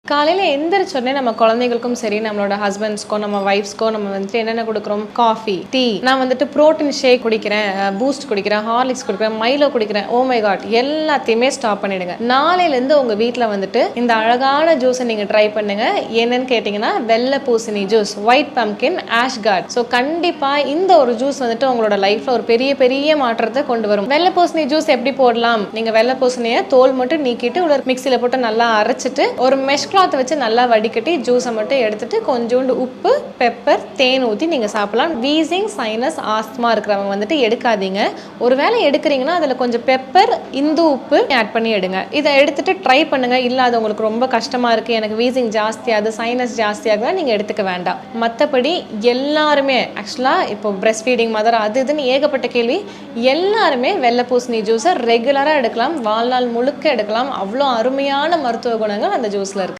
காலையில எந்திரிச்சோடனே நம்ம குழந்தைகளுக்கும் சரி, நம்மளோட ஹஸ்பண்ட்ஸ்க்கோ, நம்ம வைஃப்ஸ்க்கோ நம்ம வந்துட்டு என்னென்ன கொடுக்குறோம்? Coffee, tea. நான் வந்துட்டு புரோட்டீன் ஷேக் குடிக்கிறேன், பூஸ்ட் குடிக்கிறேன், ஹார்லிக்ஸ் குடிக்கிறேன், மைலோ குடிக்கிறேன். ஓ மை காட், எல்லாத்தையுமே ஸ்டாப் பண்ணிடுங்க. நாளையிலேருந்து உங்கள் வீட்டில் வந்துட்டு இந்த அழகான ஜூஸை நீங்கள் ட்ரை பண்ணுங்க. என்னன்னு கேட்டிங்கன்னா, வெள்ளை பூசணி juice, white pumpkin, ash card. So கண்டிப்பாக இந்த ஒரு ஜூஸ் வந்துட்டு உங்களோட லைஃப்பில் ஒரு பெரிய பெரிய மாற்றத்தை கொண்டு வரும். வெள்ளை பூசணி ஜூஸ் எப்படி போடலாம்? நீங்கள் வெள்ளை பூசணியை தோல் மட்டும் நீக்கிட்டு உள்ள மிக்சியில் போட்டு நல்லா அரைச்சிட்டு ஒரு மெஷ் கிளாத் வச்சு நல்லா வடிகட்டி ஜூஸை மட்டும் எடுத்துட்டு கொஞ்சோண்டு உப்பு, பெப்பர், தேன் ஊற்றி நீங்கள் சாப்பிடலாம். வீசிங், சைனஸ், ஆஸ்துமா இருக்கிறவங்க வந்துட்டு எடுக்காதீங்க. ஒருவேளை எடுக்கிறீங்கன்னா அதில் கொஞ்சம் பெப்பர், இந்து உப்பு ஆட் பண்ணி எடுங்க. இதை எடுத்துட்டு ட்ரை பண்ணுங்க. இல்லை அது உங்களுக்கு ரொம்ப கஷ்டமா இருக்கு, எனக்கு வீசிங் ஜாஸ்தியாகுது, சைனஸ் ஜாஸ்தியாகுதா, நீங்கள் எடுத்துக்க வேண்டாம். மற்றபடி எல்லாருமே ஆக்சுவலாக இப்போ பிரெஸ்ட் ஃபீடிங் மதர் அது இதுன்னு ஏகப்பட்ட கேள்வி. எல்லாருமே வெள்ளை பூசணி ஜூஸை ரெகுலராக எடுக்கலாம், வாழ்நாள் முழுக்க எடுக்கலாம். அவ்வளோ அருமையான மருத்துவ குணங்கள் அந்த ஜூஸில் இருக்கு.